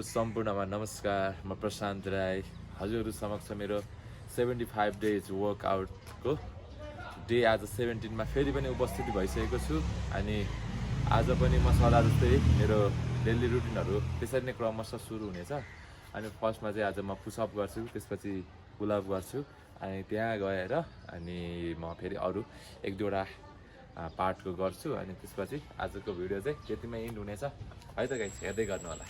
सम्पूर्णमा नमस्कार। म प्रशान्त राई हजुरहरू समक्ष मेरो 75 डेज वर्कआउटको डे आज 17मा फेरि पनि उपस्थिति भइसकेको छु। अनि आज पनि म सदा जस्तै मेरो डेली रुटिनहरू त्यसरी नै क्रमशः सुरु हुनेछ। अनि फर्स्टमा चाहिँ आज म पुसअप गर्छु, त्यसपछि पुलअप गर्छु, अनि त्यहाँ गएर अनि म फेरि अरू एक दुईवटा पार्टको गर्छु। अनि त्यसपछि आजको भिडियो चाहिँ त्यतिमै इन्ड हुनेछ है त गाइस, हेर्दै गर्नु होला।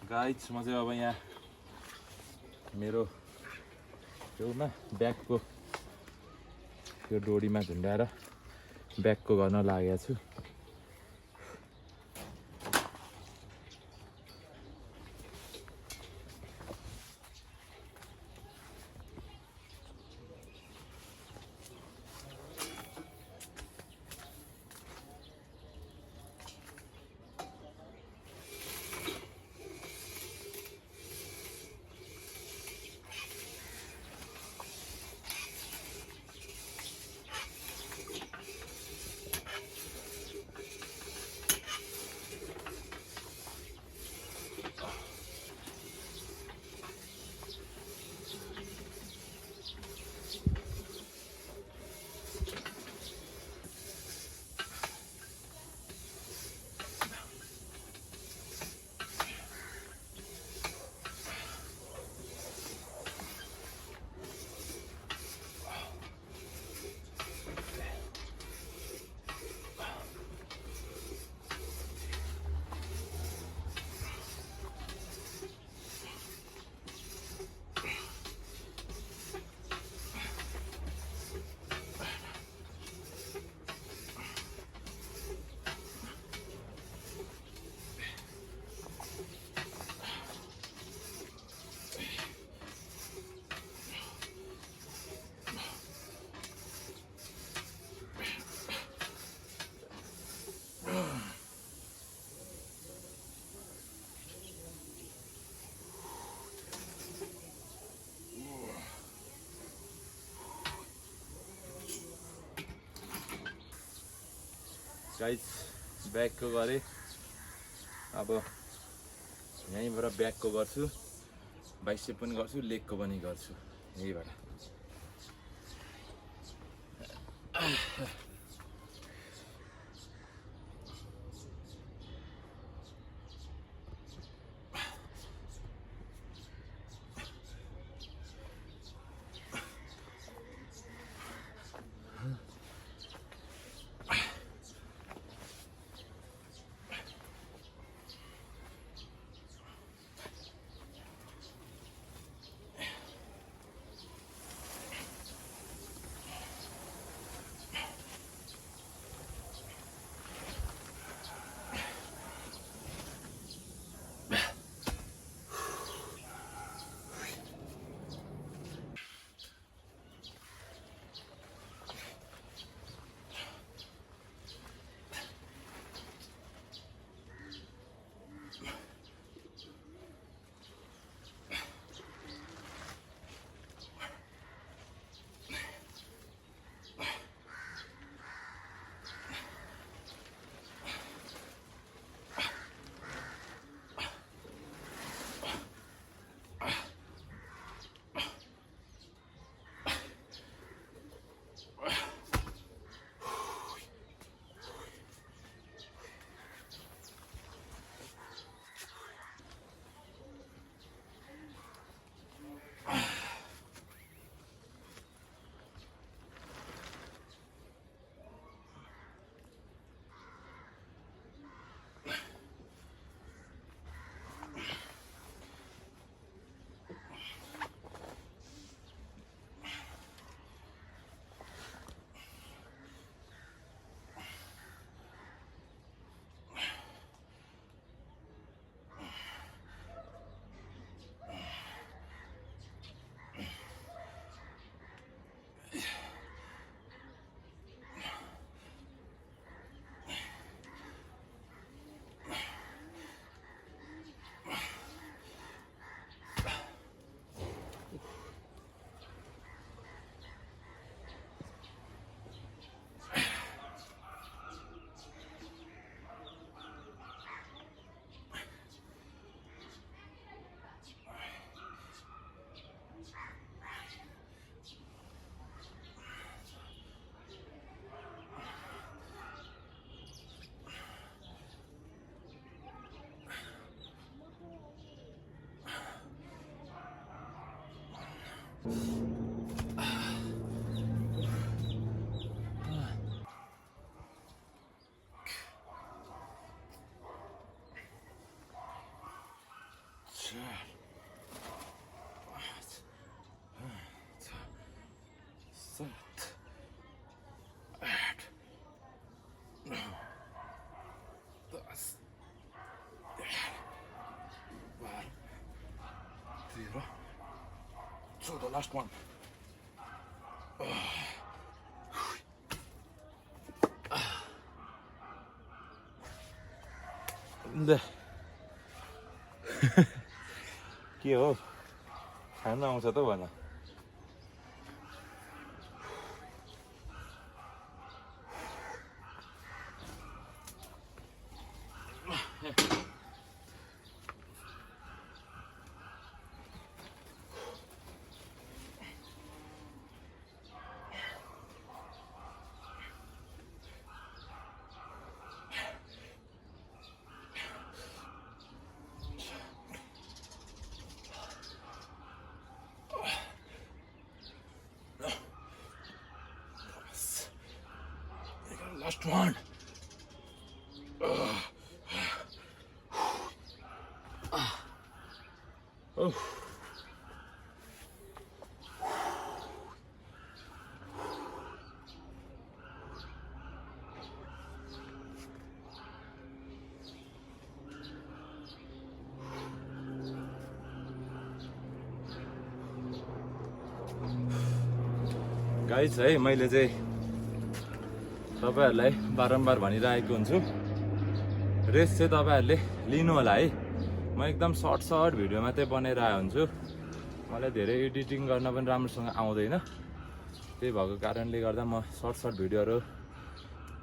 गाइस, म चाहिँ अब यहाँ मेरो छेउमा ब्यागको यो डोरीमा झुन्डाएर ब्यागको गर्न लागेको छु। गाइज ब्याकको गरेँ, अब यहीँबाट ब्याकको गर्छु, बाइसेप पनि गर्छु, लेगको पनि गर्छु यहीँबाट। So the last one. के हो खान आउँछ त भन। Last one. Oh. गाइस है मैले चाहिँ तपाईहरुलाई बारम्बार भनिरहेको हुन्छु रेस्ट चाहिँ तपाईहरुले लिनु होला है। म एकदम सर्ट भिडियो मात्रै बनाइरहेको हुन्छु। मलाई धेरै एडिटिङ गर्न पनि राम्रोसँग आउँदैन। त्यही भएको कारणले गर्दा म सर्ट भिडियोहरु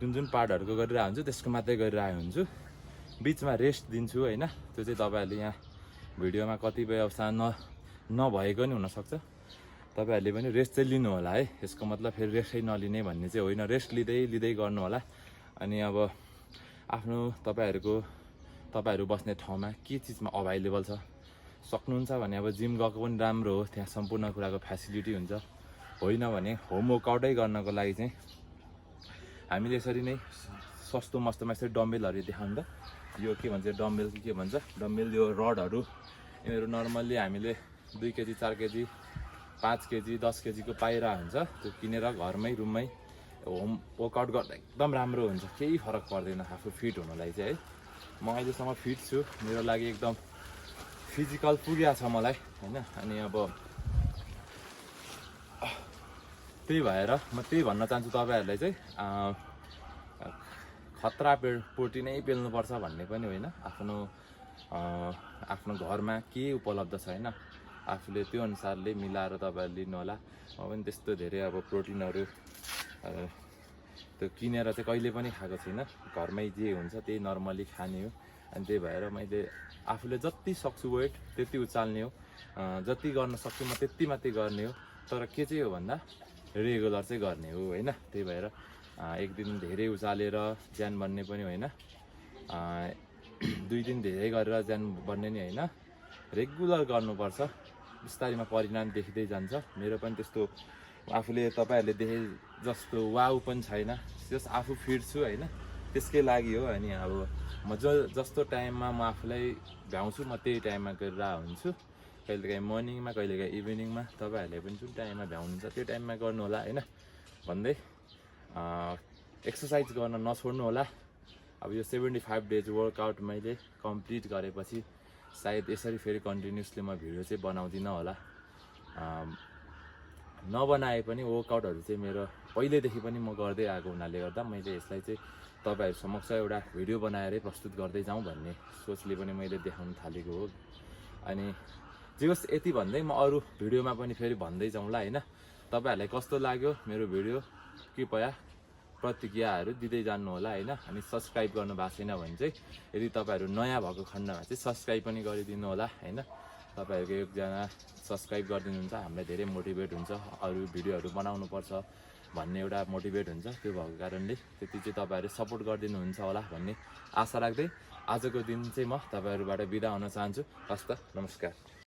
जुन पार्टहरूको गरिरहेको हुन्छु त्यसको मात्रै गरिरहेको हुन्छु। बिचमा रेस्ट दिन्छु होइन, त्यो चाहिँ तपाईँहरूले यहाँ भिडियोमा कतिपय अवस्था नभएको नि हुनसक्छ। तपाईँहरूले पनि रेस्ट चाहिँ लिनु होला है, यसको मतलब फेरि रेस्टै नलिने भन्ने चाहिँ होइन, रेस्ट लिँदै गर्नु होला। अनि अब आफ्नो तपाईँहरू बस्ने ठाउँमा के चिजमा अभाइलेबल छ, सक्नुहुन्छ भने अब जिम गएको पनि राम्रो हो, त्यहाँ सम्पूर्ण कुराको फ्यासिलिटी हुन्छ। होइन भने होम वर्कआउटै गर्नको लागि चाहिँ हामीले यसरी नै सस्तो मस्तोमा यसरी डम्बेलहरू देखाउनु त, यो के भन्छ डम्बेल यो रडहरू, यिनीहरू नर्मल्ली हामीले 2 केजी 4 केजी 5 केजी 10 केजीको पाइरहेको हुन्छ। त्यो किनेर घरमै रुममै होम वर्कआउट गर्दा एकदम राम्रो हुन्छ, केही फरक पर्दैन आफू फिट हुनलाई चाहिँ है। म अहिलेसम्म फिट छु, मेरो लागि एकदम फिजिकल पुगेको छ मलाई होइन। अनि अब त्यही भएर म त्यही भन्न चाहन्छु तपाईँहरूलाई चाहिँ खतरा प्रोटिनै पेल्नुपर्छ भन्ने पनि होइन। आफ्नो घरमा के उपलब्ध छ होइन, आफूले त्यो अनुसारले मिलाएर तपाईँहरूले लिनु होला। म पनि त्यस्तो धेरै अब प्रोटिनहरू त्यो किनेर चाहिँ कहिले पनि खाएको छुइनँ, घरमै जे हुन्छ त्यही नर्मली खाने हो। अनि त्यही भएर मैले आफूले जति सक्छु वेट त्यति उचाल्ने हो, जति गर्न सक्छु म त्यति मात्रै गर्ने हो। तर के चाहिँ हो भन्दा रेगुलर चाहिँ गर्ने हो होइन। त्यही भएर एक दिन धेरै उचालेर ज्यान बन्ने पनि होइन, 2 दिन धेरै गरेर ज्यान बन्ने नि होइन, रेगुलर गर्नुपर्छ। बिस्तारैमा परिणाम देखिँदै जान्छ। मेरो पनि त्यस्तो आफूले तपाईँहरूले देखे जस्तो वाउ पनि छैन, जस आफू फिट छु होइन, त्यसकै लागि हो। अनि अब म जस्तो टाइममा म आफूलाई भ्याउँछु म त्यही टाइममा गरिरहेको हुन्छु, कहिलेकाहीँ मर्निङमा कहिलेकाहीँ इभिनिङमा। तपाईँहरूले पनि जुन टाइममा भ्याउनुहुन्छ त्यो टाइममा गर्नु होला होइन भन्दै एक्सर्साइज गर्न नछोड्नु होला। अब यो 75 डेज वर्कआउट मैले कम्प्लिट गरेपछि सायद यसरी फेरि कन्टिन्युसली म भिडियो चाहिँ बनाउँदिनँ होला। नबनाए पनि वर्कआउटहरू चाहिँ मेरो पहिल्यैदेखि पनि म गर्दै आएको हुनाले गर्दा मैले यसलाई चाहिँ तपाईँहरू समक्ष एउटा भिडियो बनाएरै प्रस्तुत गर्दै जाउँ भन्ने सोचले पनि मैले देखाउन थालेको हो। अनि जे होस् यति भन्दै म अरू भिडियोमा पनि फेरि भन्दै जाउँला होइन। तपाईँहरूलाई कस्तो लाग्यो मेरो भिडियो, कृपया प्रतिक्रियाहरू दिँदै जानु होला होइन। अनि सब्सक्राइब गर्नु भएको छैन भने चाहिँ यदि तपाईँहरू नयाँ भएको खण्डमा चाहिँ सब्सक्राइब पनि गरिदिनु होला होइन। तपाईँहरूको एकजना सब्सक्राइब गरिदिनुहुन्छ हामीलाई धेरै मोटिभेट हुन्छ, अरू भिडियोहरू बनाउनुपर्छ भन्ने एउटा मोटिभेट हुन्छ। त्यो भएको कारणले त्यति चाहिँ तपाईँहरू सपोर्ट गरिदिनुहुन्छ होला भन्ने आशा राख्दै आजको दिन चाहिँ म तपाईँहरूबाट बिदा हुन चाहन्छु। हस् त, नमस्कार।